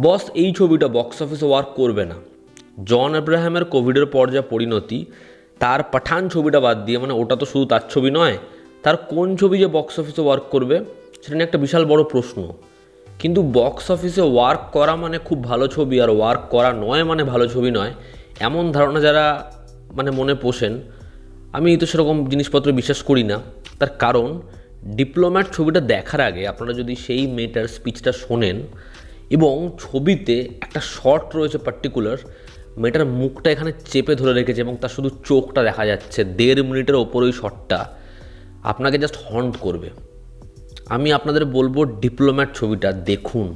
বস এই ছবিটা বক্স অফিসে ওয়ার্ক করবে না। জন আব্রাহামের কোভিডের পর যা পরিণতি, তার পাঠান ছবিটা বাদ দিয়ে, মানে ওটা তো শুধু তার ছবি নয়, তার কোন ছবি যে বক্স অফিসে ওয়ার্ক করবে সেটা নিয়ে একটা বিশাল বড় প্রশ্ন। কিন্তু বক্স অফিসে ওয়ার্ক করা মানে খুব ভালো ছবি, আর ওয়ার্ক করা নয় মানে ভালো ছবি নয়, এমন ধারণা যারা মানে মনে পোষেন, আমি তো সেরকম জিনিসপত্র বিশ্বাস করি না। তার কারণ ডিপ্লোম্যাট ছবিটা দেখার আগে আপনারা যদি সেই মেয়েটার স্পিচটা শোনেন, এবং ছবিতে একটা শট রয়েছে পার্টিকুলার, মেয়েটার মুখটা এখানে চেপে ধরে রেখেছে এবং তার শুধু চোখটা দেখা যাচ্ছে, 1.5 মিনিটের ওপর ওই শটটা আপনাকে জাস্ট হন্ট করবে। আমি আপনাদের বলবো ডিপ্লোম্যাট ছবিটা দেখুন।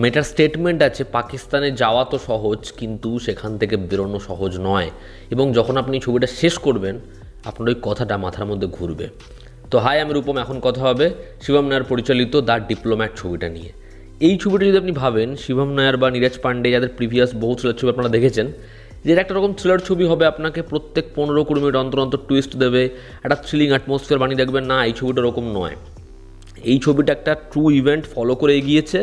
মেয়েটার স্টেটমেন্ট আছে পাকিস্তানে যাওয়া তো সহজ, কিন্তু সেখান থেকে বেরোনো সহজ নয়, এবং যখন আপনি ছবিটা শেষ করবেন আপনার ওই কথাটা মাথার মধ্যে ঘুরবে। তো হাই, আমি রূপম, এখন কথা হবে শিবম নায়ার পরিচালিত দ্য ডিপ্লোম্যাট ছবিটা নিয়ে। এই ছবিটা যদি আপনি ভাবেন, শিবম নায়ার বা নীরজ পান্ডে যাদের প্রিভিয়াস বহু থ্রিলার ছবি আপনারা দেখেছেন, যে একটা রকম থ্রিলার ছবি হবে, আপনাকে প্রত্যেক 15-20 মিনিট অন্তর অন্তর টুইস্ট দেবে, একটা থ্রিলিং অ্যাটমসফিয়ার বানিয়ে দেখবেন, না এই ছবিটা ওরকম নয়। এই ছবিটা একটা ট্রু ইভেন্ট ফলো করে এগিয়েছে,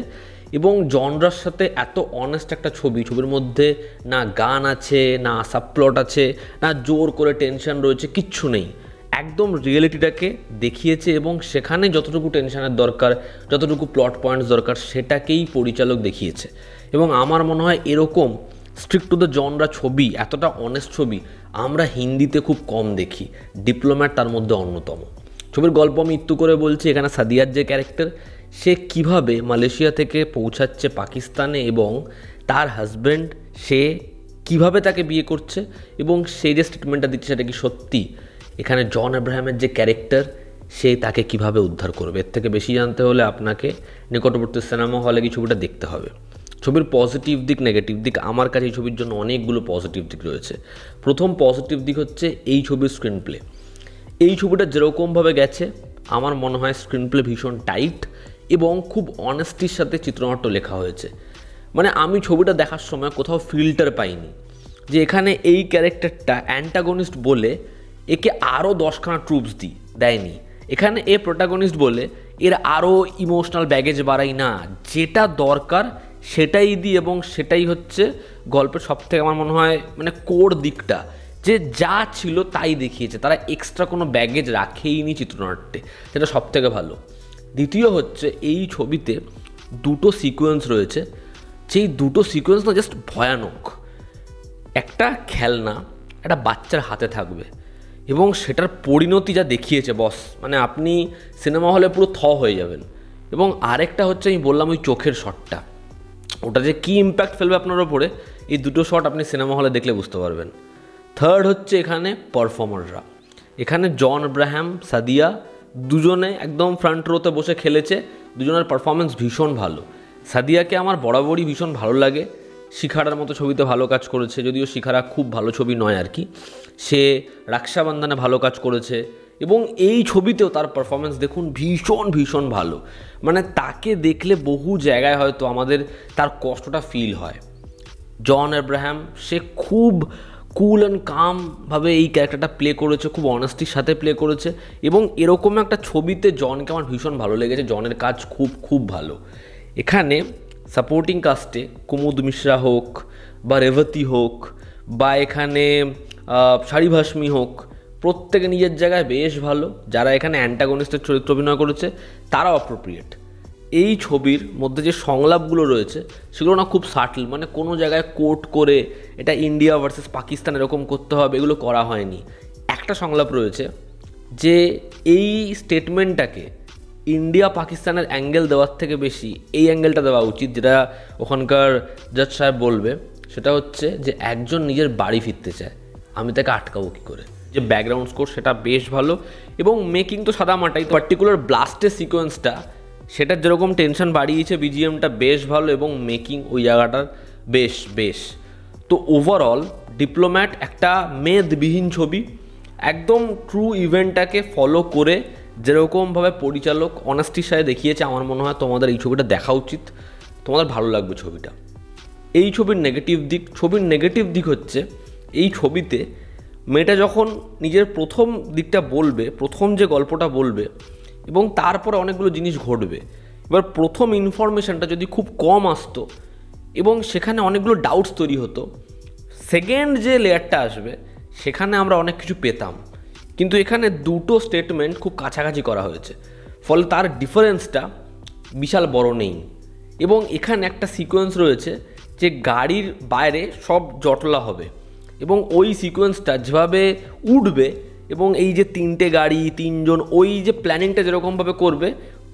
এবং জনরার সাথে এত অনেস্ট একটা ছবি, ছবির মধ্যে না গান আছে, না সাবপ্লট আছে, না জোর করে টেনশন রয়েছে, কিচ্ছু নেই। একদম রিয়েলিটিটাকে দেখিয়েছে, এবং সেখানে যতটুকু টেনশনের দরকার, যতটুকু প্লট পয়েন্টস দরকার, সেটাকেই পরিচালক দেখিয়েছে। এবং আমার মনে হয় এরকম স্ট্রিক্ট টু দ্য জনরা ছবি, এতটা অনেস্ট ছবি আমরা হিন্দিতে খুব কম দেখি। ডিপ্লোম্যাট তার মধ্যে অন্যতম। ছবির গল্প আমি একটু করে বলছি। এখানে সাদিয়ার যে ক্যারেক্টার, সে কিভাবে মালয়েশিয়া থেকে পৌঁছাচ্ছে পাকিস্তানে, এবং তার হাজব্যান্ড সে কিভাবে তাকে বিয়ে করছে, এবং সেই যে স্টেটমেন্টটা দিচ্ছে সেটা কি সত্যি। এখানে জন আব্রাহামের যে ক্যারেক্টার, সে তাকে কিভাবে উদ্ধার করবে। এর থেকে বেশি জানতে হলে আপনাকে নিকটবর্তী সিনেমা হলে কি ছবিটা দেখতে হবে। ছবির পজিটিভ দিক, নেগেটিভ দিক, আমার কাছে এই ছবির জন্য অনেকগুলো পজিটিভ দিক রয়েছে। প্রথম পজিটিভ দিক হচ্ছে এই ছবির স্ক্রিন প্লে। এই ছবিটা যেরকমভাবে গেছে, আমার মনে হয় স্ক্রিন প্লে ভীষণ টাইট এবং খুব অনেস্টির সাথে চিত্রনাট্য লেখা হয়েছে। মানে আমি ছবিটা দেখার সময় কোথাও ফিল্টার পাইনি যে এখানে এই ক্যারেক্টারটা অ্যান্টাগনিস্ট বলে একে আরও 10খানা ট্রুপস দেয়নি। এখানে এ প্রোটাগনিস্ট বলে এর আরও ইমোশনাল ব্যাগেজ বাড়াই না, যেটা দরকার সেটাই দিই, এবং সেটাই হচ্ছে গল্পের সবথেকে আমার মনে হয় মানে কোর দিকটা, যে যা ছিল তাই দেখিয়েছে। তারা এক্সট্রা কোনো ব্যাগেজ রাখেইনি চিত্রনাট্যে, সেটা সবথেকে ভালো। দ্বিতীয় হচ্ছে এই ছবিতে দুটো সিকোয়েন্স রয়েছে, যেই দুটো সিকোয়েন্স না জাস্ট ভয়ানক। একটা খেলনা একটা বাচ্চার হাতে থাকবে, এবং সেটার পরিণতি যা দেখিয়েছে বস, মানে আপনি সিনেমা হলে পুরো হয়ে যাবেন। এবং আরেকটা হচ্ছে আমি বললাম ওই চোখের শটটা, ওটা যে কী ইম্প্যাক্ট ফেলবে আপনার ওপরে, এই দুটো শট আপনি সিনেমা হলে দেখলে বুঝতে পারবেন। থার্ড হচ্ছে এখানে পারফর্মাররা। এখানে জন আব্রাহাম, সাদিয়া দুজনে একদম ফ্রন্ট রোতে বসে খেলেছে। দুজনের পারফরমেন্স ভীষণ ভালো। সাদিয়াকে আমার বরাবরই ভীষণ ভালো লাগে। শিখারার মতো ছবিতে ভালো কাজ করেছে, যদিও শিখারা খুব ভালো ছবি নয় আর কি। সে রাক্ষাবন্ধনে ভালো কাজ করেছে, এবং এই ছবিতেও তার পারফরমেন্স দেখুন ভীষণ ভীষণ ভালো। মানে তাকে দেখলে বহু জায়গায় হয়তো আমাদের তার কষ্টটা ফিল হয়। জন আব্রাহাম সে খুব কুল অ্যান্ড কামভাবে এই ক্যারেক্টারটা প্লে করেছে, খুব অনেস্টির সাথে প্লে করেছে, এবং এরকম একটা ছবিতে জনকে আমার ভীষণ ভালো লেগেছে। জনের কাজ খুব খুব ভালো। এখানে সাপোর্টিং কাস্টে কুমুদ মিশ্রা হোক, বা রেবতী হোক, বা এখানে শাড়ি ভাসমি হোক, প্রত্যেকে নিজের জায়গায় বেশ ভালো। যারা এখানে অ্যান্টাগনিস্টের চরিত্র অভিনয় করেছে তারাও অ্যাপ্রোপ্রিয়েট। এই ছবির মধ্যে যে সংলাপগুলো রয়েছে সেগুলো না খুব সাটল, মানে কোনো জায়গায় কোট করে এটা ইন্ডিয়া ভার্সেস পাকিস্তান এরকম করতে হবে এগুলো করা হয়নি। একটা সংলাপ রয়েছে যে এই স্টেটমেন্টটাকে ইন্ডিয়া পাকিস্তানের অ্যাঙ্গেল দেওয়ার থেকে বেশি এই অ্যাঙ্গেলটা দেওয়া উচিত, যেটা ওখানকার জাজ সাহেব বলবে। সেটা হচ্ছে যে একজন নিজের বাড়ি ফিরতে চায়, আমি তাকে আটকাবো কী করে। যে ব্যাকগ্রাউন্ড স্কোর সেটা বেশ ভালো, এবং মেকিং তো সাদামাটাই। পার্টিকুলার ব্লাস্টের সিকোয়েন্সটা সেটার যেরকম টেনশন বাড়িয়েছে, বিজিএমটা বেশ ভালো, এবং মেকিং ওই জায়গাটার বেশ। তো ওভারঅল ডিপ্লোম্যাট একটা মেদবিহীন ছবি, একদম ট্রু ইভেন্টটাকে ফলো করে যেরকমভাবে পরিচালক অনেস্টির সাথে দেখিয়েছে। আমার মনে হয় তোমাদের এই ছবিটা দেখা উচিত, তোমাদের ভালো লাগবে ছবিটা। এই ছবির নেগেটিভ দিক হচ্ছে এই ছবিতে মেয়েটা যখন নিজের প্রথম দিকটা বলবে, প্রথম যে গল্পটা বলবে, এবং তারপরে অনেকগুলো জিনিস ঘটবে। এবার প্রথম ইনফরমেশানটা যদি খুব কম আসতো, এবং সেখানে অনেকগুলো ডাউটস তৈরি হতো। সেকেন্ড যে লেয়ারটা আসবে সেখানে আমরা অনেক কিছু পেতাম, কিন্তু এখানে দুটো স্টেটমেন্ট খুব কাছাকাছি করা হয়েছে, ফলে তার ডিফারেন্সটা বিশাল বড় নেই। এবং এখানে একটা সিকোয়েন্স রয়েছে যে গাড়ির বাইরে সব জটলা হবে, এবং ওই সিকোয়েন্সটা যেভাবে উঠবে এবং এই যে তিনটে গাড়ি তিনজন ওই যে প্ল্যানিংটা যেরকমভাবে করবে,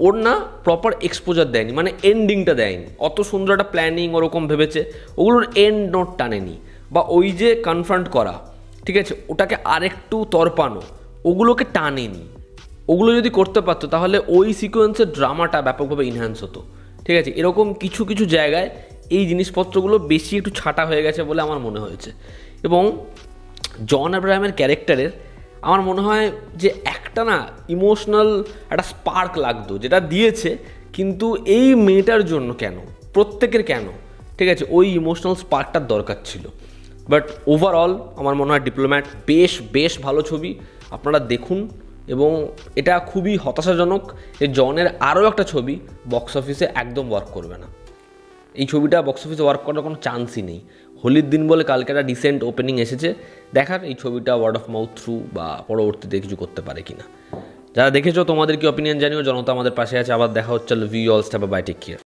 ওর না প্রপার এক্সপোজার দেয়নি, মানে এন্ডিংটা দেয়নি। অত সুন্দর একটা প্ল্যানিং ওরকম ভেবেছে, ওগুলোর এন্ড নোট টানেনি, বা ওই যে কনফ্রন্ট করা, ঠিক আছে, ওটাকে আরেকটু তরপানো, ওগুলোকে টানেনি। ওগুলো যদি করতে পারতো তাহলে ওই সিকোয়েন্সের ড্রামাটা ব্যাপকভাবে ইনহ্যান্স হতো, ঠিক আছে। এরকম কিছু কিছু জায়গায় এই জিনিসপত্রগুলো বেশি একটু ছাঁটা হয়ে গেছে বলে আমার মনে হয়েছে। এবং জন আব্রাহামের ক্যারেক্টারের আমার মনে হয় যে একটা না ইমোশনাল একটা স্পার্ক লাগতো, যেটা দিয়েছে, কিন্তু এই মেয়েটার জন্য কেন, প্রত্যেকের কেন, ঠিক আছে, ওই ইমোশনাল স্পার্কটার দরকার ছিল। বাট ওভারঅল আমার মনে হয় ডিপ্লোম্যাট বেশ বেশ ভালো ছবি, আপনারা দেখুন। এবং এটা খুবই হতাশাজনক যে জনের আরও একটা ছবি বক্স অফিসে একদম ওয়ার্ক করবে না। এই ছবিটা বক্স অফিসে ওয়ার্ক করার কোনো চান্সই নেই। হোলির দিন বলে কালকে একটা ডিসেন্ট ওপেনিং এসেছে, দেখার এই ছবিটা ওয়ার্ড অফ মাউথ থ্রু বা পরবর্তীতে কিছু করতে পারে কিনা। যারা দেখেছো তোমাদের কি অপিনিয়ন জানিও। জনতা আমাদের পাশে আছে। আবার দেখা হচ্ছে। Love you all, stay bye, take care.